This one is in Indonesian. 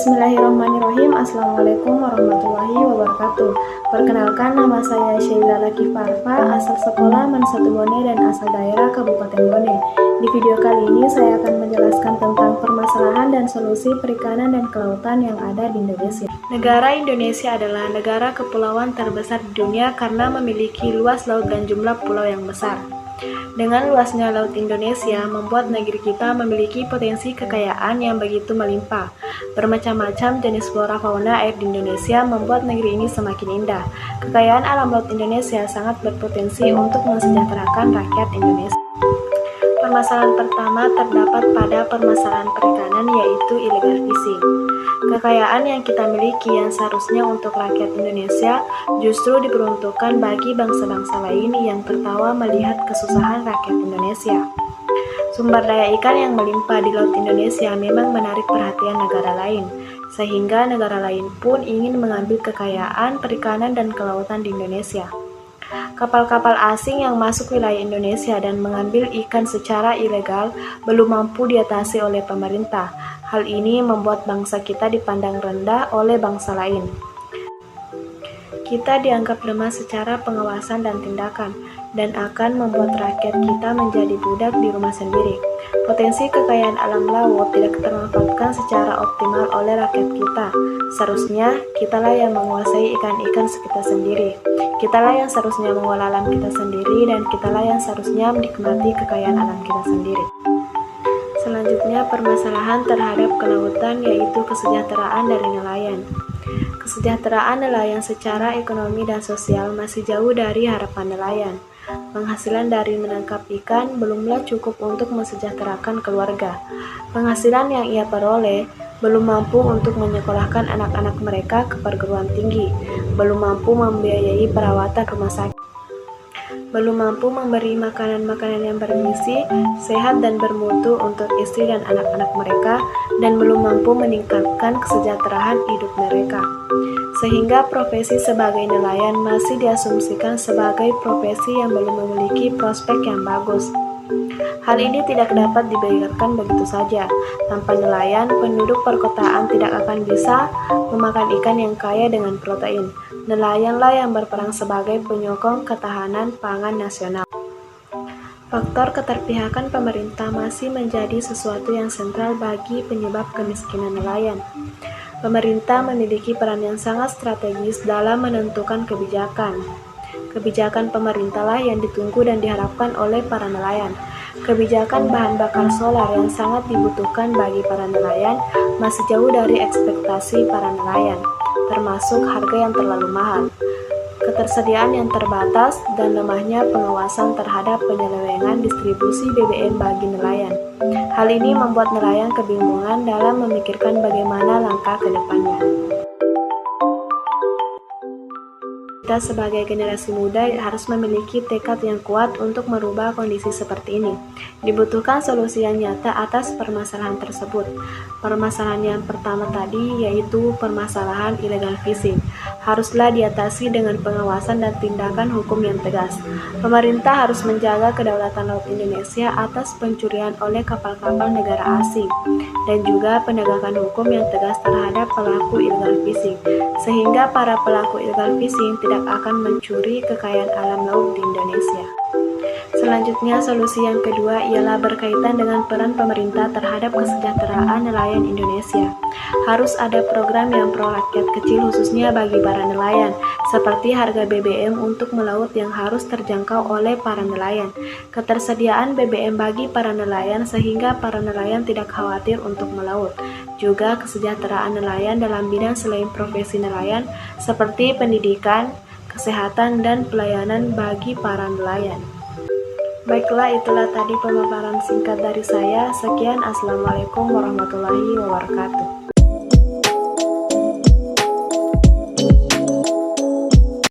Bismillahirrahmanirrahim. Assalamualaikum warahmatullahi wabarakatuh. Perkenalkan, nama saya Sheila Laki Farfa, asal sekolah Mansatu Bone dan asal daerah Kabupaten Bone. Di video kali ini saya akan menjelaskan tentang permasalahan dan solusi perikanan dan kelautan yang ada di Indonesia. Negara Indonesia adalah negara kepulauan terbesar di dunia karena memiliki luas laut dan jumlah pulau yang besar. Dengan luasnya laut Indonesia membuat negeri kita memiliki potensi kekayaan yang begitu melimpah. Bermacam-macam jenis flora fauna air di Indonesia membuat negeri ini semakin indah. Kekayaan alam laut Indonesia sangat berpotensi untuk mensejahterakan rakyat Indonesia. Permasalahan pertama terdapat pada permasalahan perikanan, yaitu illegal fishing. Kekayaan yang kita miliki yang seharusnya untuk rakyat Indonesia justru diperuntukkan bagi bangsa-bangsa lain yang tertawa melihat kesusahan rakyat Indonesia. Sumber daya ikan yang melimpah di laut Indonesia memang menarik perhatian negara lain, sehingga negara lain pun ingin mengambil kekayaan perikanan dan kelautan di Indonesia. Kapal-kapal asing yang masuk wilayah Indonesia dan mengambil ikan secara ilegal belum mampu diatasi oleh pemerintah. Hal ini membuat bangsa kita dipandang rendah oleh bangsa lain. Kita dianggap lemah secara pengawasan dan tindakan, dan akan membuat rakyat kita menjadi budak di rumah sendiri. Potensi kekayaan alam laut tidak termanfaatkan secara optimal oleh rakyat kita. Seharusnya, kitalah yang menguasai ikan-ikan kita sendiri. Kitalah yang seharusnya mengolah alam kita sendiri, dan kitalah yang seharusnya menikmati kekayaan alam kita sendiri. Selanjutnya, permasalahan terhadap kelautan, yaitu kesejahteraan dari nelayan. Kesejahteraan nelayan secara ekonomi dan sosial masih jauh dari harapan nelayan. Penghasilan dari menangkap ikan belumlah cukup untuk mensejahterakan keluarga. Penghasilan yang ia peroleh belum mampu untuk menyekolahkan anak-anak mereka ke perguruan tinggi, belum mampu membiayai perawatan rumah sakit, belum mampu memberi makanan-makanan yang bergizi, sehat dan bermutu untuk istri dan anak-anak mereka, dan belum mampu meningkatkan kesejahteraan hidup mereka. Sehingga profesi sebagai nelayan masih diasumsikan sebagai profesi yang belum memiliki prospek yang bagus. Hal ini tidak dapat dibiarkan begitu saja. Tanpa nelayan, penduduk perkotaan tidak akan bisa memakan ikan yang kaya dengan protein. Nelayanlah yang berperan sebagai penyokong ketahanan pangan nasional. Faktor keterpihakan pemerintah masih menjadi sesuatu yang sentral bagi penyebab kemiskinan nelayan. Pemerintah memiliki peran yang sangat strategis dalam menentukan kebijakan. Kebijakan pemerintahlah yang ditunggu dan diharapkan oleh para nelayan. Kebijakan bahan bakar solar yang sangat dibutuhkan bagi para nelayan masih jauh dari ekspektasi para nelayan, termasuk harga yang terlalu mahal, ketersediaan yang terbatas, dan lemahnya pengawasan terhadap penyelewengan distribusi BBM bagi nelayan. Hal ini membuat nelayan kebingungan dalam memikirkan bagaimana langkah ke depannya. Kita sebagai generasi muda harus memiliki tekad yang kuat untuk merubah kondisi seperti ini. Dibutuhkan solusi yang nyata atas permasalahan tersebut. Permasalahan yang pertama tadi yaitu permasalahan illegal fishing. Haruslah diatasi dengan pengawasan dan tindakan hukum yang tegas. Pemerintah harus menjaga kedaulatan laut Indonesia atas pencurian oleh kapal-kapal negara asing, dan juga penegakan hukum yang tegas terhadap pelaku illegal fishing, sehingga para pelaku illegal fishing tidak akan mencuri kekayaan alam laut di Indonesia. Selanjutnya, solusi yang kedua ialah berkaitan dengan peran pemerintah terhadap kesejahteraan nelayan Indonesia. Harus ada program yang pro rakyat kecil khususnya bagi para nelayan, seperti harga BBM untuk melaut yang harus terjangkau oleh para nelayan, ketersediaan BBM bagi para nelayan sehingga para nelayan tidak khawatir untuk melaut, juga kesejahteraan nelayan dalam bidang selain profesi nelayan seperti pendidikan, kesehatan, dan pelayanan bagi para nelayan. Baiklah, itulah tadi pemaparan singkat dari saya. Sekian, Assalamualaikum warahmatullahi wabarakatuh.